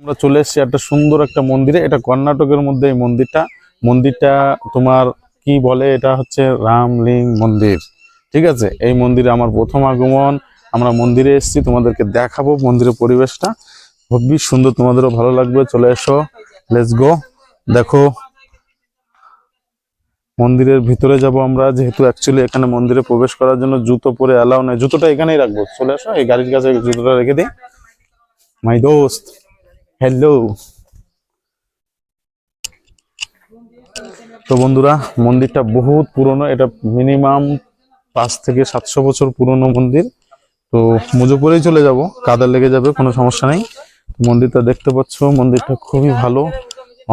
আমরা চলে এসেছি একটা সুন্দর একটা মন্দিরে। এটা কর্ণাটকের মধ্যে এই মন্দিরটা তোমার কি বলে, এটা হচ্ছে রামলিং মন্দির। ঠিক আছে, এই মন্দিরে আমার প্রথম আগমন। আমরা মন্দিরে এসেছি, তোমাদেরকে দেখাবো মন্দিরের পরিবেশটা খুবই সুন্দর, তোমাদেরও ভালো লাগবে। চলে এসো, লেটস গো। দেখো মন্দিরের ভিতরে যাব আমরা, যেহেতু অ্যাকচুয়ালি এখানে মন্দিরে প্রবেশ করার জন্য জুতো পরে অ্যালাউ নেই। জুতোটা এখানেই রাখবো, চলে আসো, এই গাড়ির কাছে জুতোটা রেখে দিই। মাই দোস্ত, হ্যালো। তো বন্ধুরা, মন্দিরটা বহুত পুরনো, এটা মিনিমাম 5 থেকে 700 বছর পুরনো মন্দির। তো মুজো পরেই চলে যাব, কাদা লেগে যাবে, কোনো সমস্যা নেই। মন্দিরটা দেখতে পাচ্ছ, মন্দিরটা খুবই ভালো,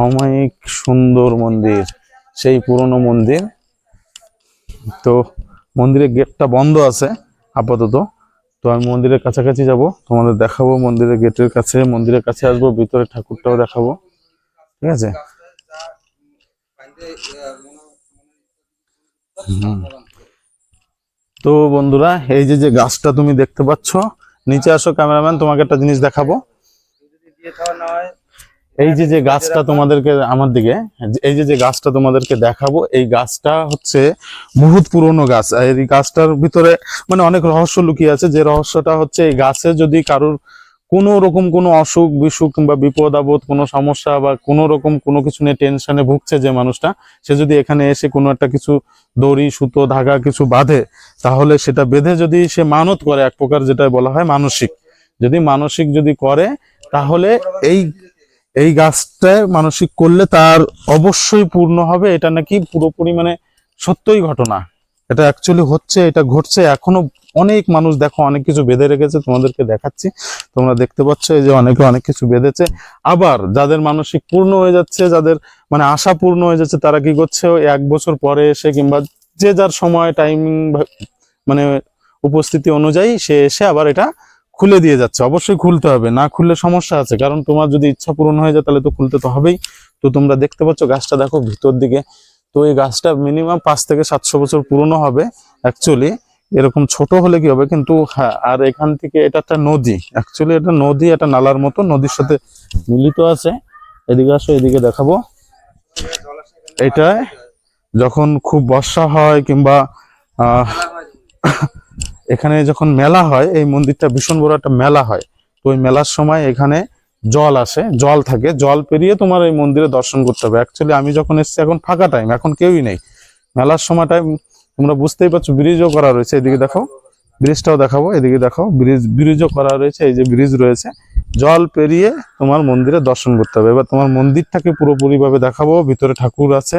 অমায়িক সুন্দর মন্দির, সেই পুরনো মন্দির। তো মন্দিরের গেটটা বন্ধ আছে আপাতত। তো আমি মন্দিরের কাছাকাছি যাব, তোমাদের দেখাবো মন্দিরের গেটের কাছে, মন্দিরের কাছে আসবো, ভিতরে ঠাকুরটাও দেখাবো। ঠিক আছে। তো বন্ধুরা, এই যে গাছটা তুমি দেখতে পাচ্ছ, নিচে আসো ক্যামেরাম্যান, তোমাকে একটা জিনিস দেখাবো। এই যে গাছটা তোমাদেরকে আমার দিকে, এই যে গাছটা তোমাদেরকে দেখাবো, এই গাছটা হচ্ছে বহুত পুরনো গাছ। আর এই গাছটার ভিতরে মানে অনেক রহস্য লুকিয়ে আছে। যে রহস্যটা হচ্ছে, এই গাছে যদি কারোর কোনো রকম কোনো অসুখ বিসুখ কিংবা বিপদ আপদ, কোনো সমস্যা বা কোনো রকম কোনো কিছু নিয়ে টেনশনে ভুগছে যে মানুষটা, সে যদি এখানে এসে কোনো একটা কিছু দড়ি সুতো ধাগা কিছু বাঁধে, তাহলে সেটা বেঁধে যদি সে মানত করে, এক প্রকার যেটা বলা হয় মানসিক, যদি করে, তাহলে এই এই গাছটায় মানসিক করলে তার অবশ্যই পূর্ণ হবে। এটা নাকি পুরোপুরি মানে সত্যই ঘটনা, এটা অ্যাকচুয়ালি হচ্ছে, এটা ঘটছে এখনো। অনেক মানুষ দেখো অনেক কিছু বেঁধে রেখেছে, তোমাদেরকে দেখাচ্ছি, তোমরা দেখতে পাচ্ছ এই যে অনেকে অনেক কিছু বেঁধেছে। আবার যাদের মানসিক পূর্ণ হয়ে যাচ্ছে, যাদের মানে আশা পূর্ণ হয়ে যাচ্ছে, তারা কি করছে, ওই 1 বছর পরে এসে কিংবা যে যার সময় টাইমিং মানে উপস্থিতি অনুযায়ী সে এসে আবার এটা খুলে দিয়ে যাচ্ছে। অবশ্যই খুলতে হবে, না খুললে সমস্যা আছে, কারণ তোমার যদি ইচ্ছা পূরণ হয়ে যায় তাহলে তো খুলতে তো হবেই। তো তোমরা দেখতে পাচ্ছ গাছটা দেখো ভিতর দিকে। তো এই গাছটা মিনিমাম 5 থেকে 700 বছর পুরনো হবে অ্যাকচুয়ালি। এরকম ছোট হলে কি হবে, কিন্তু হ্যাঁ, আর এখান থেকে এটা একটা নদী, অ্যাকচুয়ালি এটা নদী, এটা নালার মতো নদীর সাথে মিলিত আছে। এদিকে আসো, এদিকে দেখাবো। এটা যখন খুব বর্ষা হয় কিংবা এখানে যখন মেলা হয়, এই মন্দিরটা ভীষণ বড় একটা মেলা হয়। তো ওই মেলার সময় এখানে জল আসে, জল থাকে, জল পেরিয়ে তোমার এই মন্দিরে দর্শন করতে হবে। অ্যাকচুয়ালি আমি যখন এসেছি এখন ফাঁকা টাইম, এখন কেউই নেই। মেলার সময়টাই তোমরা বুঝতেই পারছো, ব্রিজও করা রয়েছে, এদিকে দেখো, ব্রিজটাও দেখাবো, এদিকে দেখো, ব্রিজও করা রয়েছে, এই যে ব্রিজ রয়েছে, জল পেরিয়ে তোমার মন্দিরে দর্শন করতে হবে। এবার তোমার মন্দিরটাকে পুরোপুরি ভাবে দেখাবো, ভিতরে ঠাকুর আছে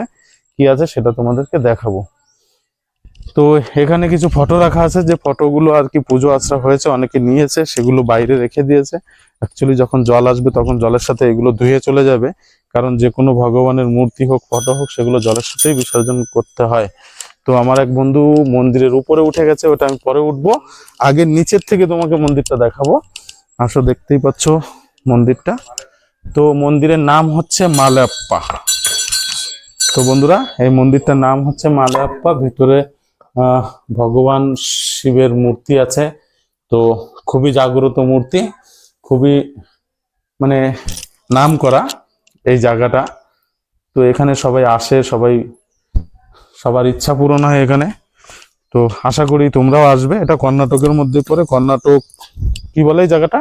কি আছে সেটা তোমাদেরকে দেখাবো। তো এখানে কিছু ফটো রাখা আছে, যে ফটোগুলো আর কি পুজো আচরা হয়েছে, অনেকে নিয়েছে, সেগুলো বাইরে রেখে দিয়েছে। অ্যাকচুয়ালি যখন জল আসবে তখন জলের সাথে এগুলো ধুয়ে চলে যাবে, কারণ যে কোনো ভগবানের মূর্তি হোক ফটো হোক সেগুলো জলের সাথেই বিসর্জন করতে হয়। তো আমার এক বন্ধু মন্দিরের উপরে উঠে গেছে, ওটা আমি পরে উঠবো, আগে নিচের থেকে তোমাকে মন্দিরটা দেখাবো। আসো, দেখতেই পাচ্ছ মন্দিরটা। তো মন্দিরের নাম হচ্ছে মালাপ্পা। তো বন্ধুরা, এই মন্দিরটার নাম হচ্ছে মালাপ্পা। ভিতরে ভগবান শিবের মূর্তি আছে। তো খুবই জাগ্রত মূর্তি, খুবই মানে নাম করা এই জায়গাটা। তো এখানে সবাই আসে, সবার ইচ্ছা পূরণ হয় এখানে। তো আশা করি তোমরাও আসবে। এটা কর্ণাটকের মধ্যে পড়ে, কর্ণাটক কি বলে এই জায়গাটা,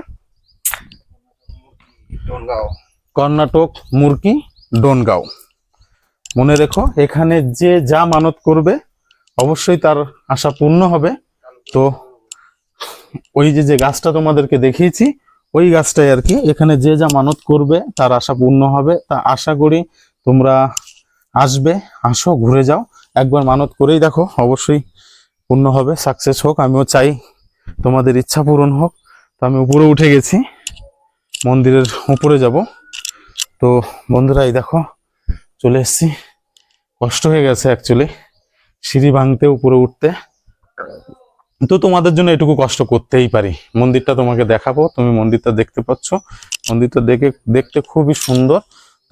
কর্ণাটক মুরকি ডোনগাঁও। মনে রেখো, এখানে যে যা মানত করবে অবশ্যই তার আশা পূর্ণ হবে। তো ওই যে গাছটা তোমাদেরকে দেখিয়েছি, ওই গাছটাই আর কি, এখানে যে যা মানত করবে তার আশা পূর্ণ হবে। তা আশা করি তোমরা আসবে, আসো, ঘুরে যাও, একবার মানত করেই দেখো, অবশ্যই পূর্ণ হবে, সাকসেস হোক। আমিও চাই তোমাদের ইচ্ছা পূরণ হোক। তো আমি উপরে উঠে গেছি, মন্দিরের উপরে যাব। তো বন্ধুরা, এই দেখো চলে এসেছি। কষ্ট হয়ে গেছে অ্যাকচুয়ালি সিঁড়ি ভাঙতে, উপরে উঠতে। তো তোমাদের জন্য এটুকু কষ্ট করতেই পারি। মন্দিরটা তোমাকে দেখাবো, তুমি মন্দিরটা দেখতে পাচ্ছ, মন্দিরটা দেখতে খুবই সুন্দর।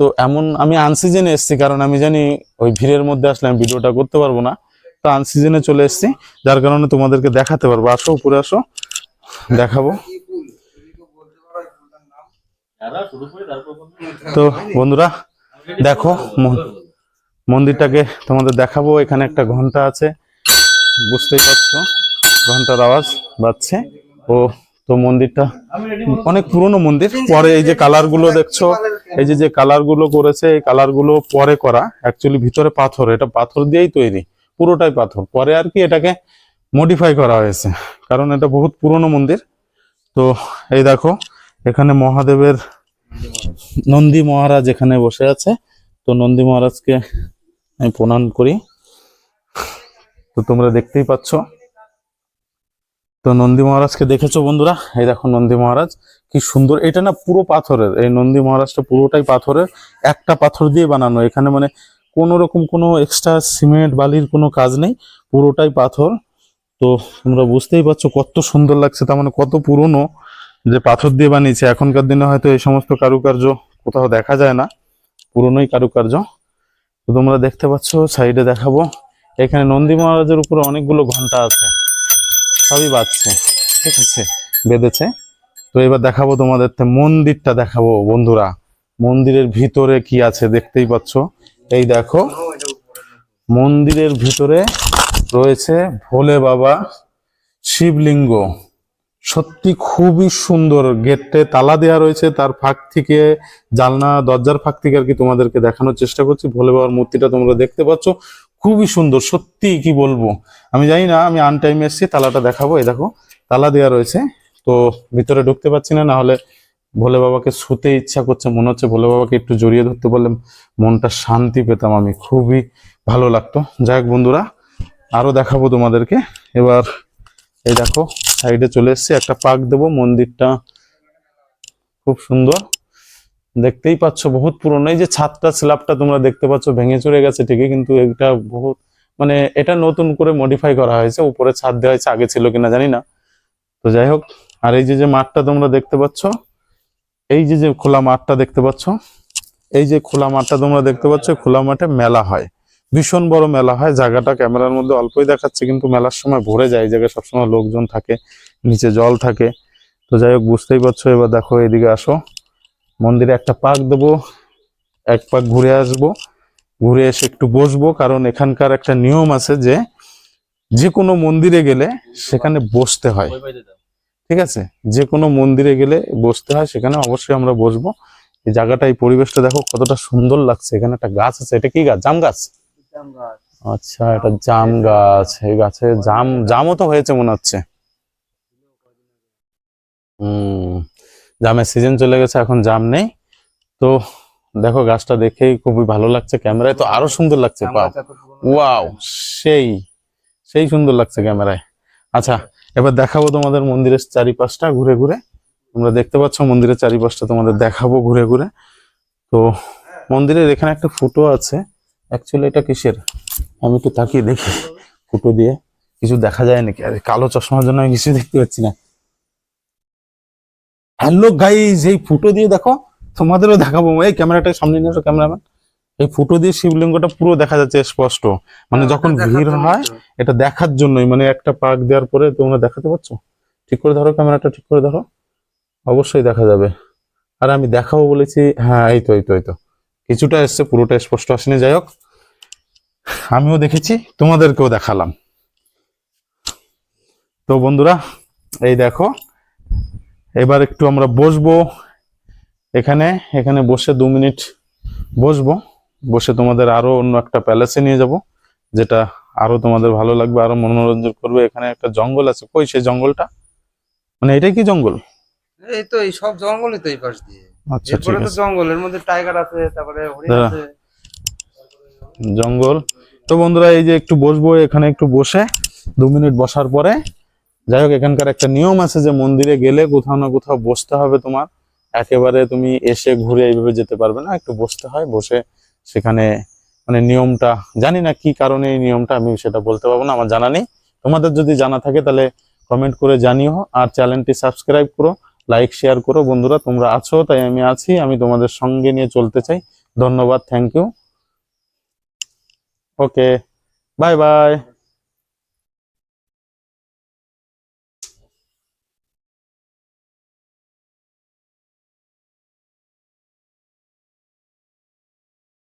তো এমন আমি আনসিজনে এসেছি, কারণ আমি জানি ওই ভিড়ের মধ্যে আসলে আমি ভিডিওটা করতে পারবো না। তো আনসিজনে চলে এসেছি, যার কারণে তোমাদেরকে দেখাতে পারবো। আসো, উপরে আসো, দেখাবো। তো বন্ধুরা দেখো মন্দিরটাকে তোমাদের দেখাবো। এখানে একটা ঘন্টা আছে, বুঝতেই পারছো ঘন্টার আওয়াজ বাজছে। ও তো মন্দিরটা অনেক পুরনো মন্দির। পরে এই যে কালার গুলো দেখছো, এই যে কালার গুলো করেছে, এই কালার গুলো পরে করা। অ্যাকচুয়ালি ভিতরে পাথর, এটা পাথর দিয়েই তৈরি, পুরোটাই পাথর। পরে আর কি এটাকে মডিফাই করা হয়েছে, কারণ এটা বহুত পুরনো মন্দির। তো এই দেখো এখানে মহাদেবের নন্দী মহারাজ এখানে বসে আছে। তো নন্দী মহারাজকে আমি প্রণাম করি। তো তোমরা দেখতেই পাচ্ছ, তো নন্দী মহারাজকে দেখেছো বন্ধুরা? এই দেখো নন্দী মহারাজ কি সুন্দর। এটা না পুরো পাথরের, এই নন্দী মহারাজটা পুরোটাই পাথরের, একটা পাথর দিয়ে বানানো। এখানে মানে কোনো রকম কোনো এক্সট্রা সিমেন্ট বালির কোনো কাজ নেই, পুরোটাই পাথর। তো তোমরা বুঝতেই পারছো কত সুন্দর লাগছে, তার মানে কত পুরনো যে পাথর দিয়ে বানিয়েছে। এখনকার দিনে হয়তো এই সমস্ত কারুকার্য কোথাও দেখা যায় না, পুরনোই কারুকার্য। তো তোমরা দেখতে পাচ্ছ, সাইডে দেখাবো, এখানে নন্দী মহারাজের উপরে অনেকগুলো ঘন্টা আছে, সবই বাজছে, ঠিক আছে, বেঁধেছে। তো এবার দেখাবো তোমাদের মন্দিরটা দেখাবো বন্ধুরা। মন্দিরের ভিতরে কি আছে দেখতেই পাচ্ছ। এই দেখো মন্দিরের ভিতরে রয়েছে ভোলে বাবা শিবলিঙ্গ। সত্যি খুবই সুন্দর। গেটে তালা দেওয়া রয়েছে, তার ফাঁক থেকে, জানলা দরজার ফাঁক থেকে আর কি তোমাদেরকে দেখানোর চেষ্টা করছি। ভোলে বাবার মূর্তিটা তোমরা দেখতে পাচ্ছ, খুবই সুন্দর। সত্যি কি বলবো, আমি জানি না, আমি আন টাইমে এসেছি, তালাটা দেখাবো। এই দেখো তালা দেওয়া রয়েছে, তো ভিতরে ঢুকতে পারছি না, না হলে ভোলে বাবাকে ছুতে ইচ্ছা করছে। মনে হচ্ছে ভোলে বাবাকে একটু জড়িয়ে ধরতে পারলে মনটা শান্তি পেতাম, আমি খুবই ভালো লাগতো। যাই হোক বন্ধুরা, আরো দেখাবো তোমাদেরকে। এবার এই দেখো সাইডে চলে এসেছি, একটা পাক দেবো। মন্দিরটা খুব সুন্দর, দেখতেই পাচ্ছ বহুত পুরনো। এই যে ছাদটা, স্ল্যাবটা তোমরা দেখতে পাচ্ছ ভেঙে চুরে গেছে ঠিকই, কিন্তু এটা বহুত মানে এটা নতুন করে মডিফাই করা হয়েছে, উপরে ছাদ দেওয়া হয়েছে, আগে ছিল কিনা জানি না। তো যাই হোক, আর এই যে মাঠটা তোমরা দেখতে পাচ্ছ, এই যে খোলা মাঠটা দেখতে পাচ্ছ, এই যে খোলা মাঠটা তোমরা দেখতে পাচ্ছ, খোলা মাঠে মেলা হয়, ভীষণ বড় মেলা হয়। জায়গাটা ক্যামেরার মধ্যে অল্পই দেখাচ্ছে, কিন্তু মেলার সময় ভরে যায়। এই জায়গায় সবসময় লোকজন থাকে, নিচে জল থাকে। তো যাই হোক বুঝতেই পারছো। এবার দেখো এদিকে আসো, মন্দিরে একটা পাক দেবো, এক পাক ঘুরে আসবো, ঘুরে এসে একটু বসবো। কারণ এখানকার একটা নিয়ম আছে যে যে কোনো মন্দিরে গেলে সেখানে বসতে হয়, ঠিক আছে? যে কোনো মন্দিরে গেলে বসতে হয়, সেখানে অবশ্যই আমরা বসবো। এই জায়গাটা, এই পরিবেশটা দেখো কতটা সুন্দর লাগছে। এখানে একটা গাছ আছে, এটা কি গাছ? জাম গাছ? আচ্ছা, এটা জাম গাছ। এই গাছে জামও তো হয়েছে মনে হচ্ছে। জামের সিজন চলে গেছে, এখন জাম নেই। তো দেখো গাছটা দেখেই খুবই ভালো লাগছে, ক্যামেরায় তো আরো সুন্দর লাগছে। ওয়াও, সেই সেই সুন্দর লাগছে ক্যামেরায়। আচ্ছা, এবার দেখাবো তোমাদের মন্দিরের চারিপাশটা ঘুরে ঘুরে। তোমরা দেখতে পাচ্ছ মন্দিরের চারিপাশটা তোমাদের দেখাবো ঘুরে ঘুরে। তো মন্দিরের এখানে একটা ফুটো আছে, অ্যাকচুয়ালি এটা কিসের আমি একটু তাকিয়ে দেখি। ফুটো দিয়ে কিছু দেখা যায় নাকি? আরে কালো চশমার জন্য আমি কিছু দেখতে পাচ্ছি না। হ্যালো গাইস, এই ফুটো দিয়ে দেখো, তোমাদেরও দেখাবো। এই ক্যামেরাটার সামনে নিয়ে আসো ক্যামেরাম্যান। এই ফুটো দিয়ে শিবলিঙ্গটা পুরো দেখা যাচ্ছে স্পষ্ট। মানে যখন ভিড় হয়, এটা দেখার জন্যই, মানে একটা পাক দেওয়ার পরে তোমরা দেখাতে পাচ্ছো। ঠিক করে ধরো ক্যামেরাটা, ঠিক করে ধরো, অবশ্যই দেখা যাবে। আর আমি দেখাবো বলেছি, হ্যাঁ এই তো এই তো এই তো, কিছুটা এসছে, পুরোটা স্পষ্ট আসেনি। যাই হোক, আমিও দেখেছি, তোমাদেরকেও দেখালাম। তো বন্ধুরা এই দেখো, এবার একটু আমরা বসবো এখানে। এখানে বসে 2 মিনিট বসবো, বসে তোমাদের আরো অন্য একটা প্যালেসে নিয়ে যাব, যেটা আরো তোমাদের ভালো লাগবে, আরো মনোরঞ্জন করবে। এখানে একটা জঙ্গল আছে, কই সেই জঙ্গলটা? মানে এটাই কি জঙ্গল? এই তো এই সব জঙ্গলই তো এই পাশ দিয়ে। আচ্ছা ঠিক এরপরে তো আছে, জঙ্গলের মধ্যে টাইগার আছে, তারপরে হরিণ আছে। জঙ্গল। তো বন্ধুরা এই যে একটু বসবো এখানে, একটু বসে 2 মিনিট বসার পরে, যাই হোক এখানকার একটা নিয়ম আছে যে মন্দিরে গেলে কোথাও না কোথাও বসতে হবে তোমার। একেবারে তুমি এসে ঘুরে এইভাবে যেতে পারবে না, একটু বসতে হয়। বসে সেখানে মানে নিয়মটা জানি না কি কারণে এই নিয়মটা, আমি সেটা বলতে পারবো না, আমার জানা নেই। তোমাদের যদি জানা থাকে তাহলে কমেন্ট করে জানিও। আর চ্যানেলটি সাবস্ক্রাইব করো, লাইক শেয়ার করো। বন্ধুরা তোমরা আছো তাই আমি আছি, আমি তোমাদের সঙ্গে নিয়ে চলতে চাই। ধন্যবাদ, thank you, okay, bye by.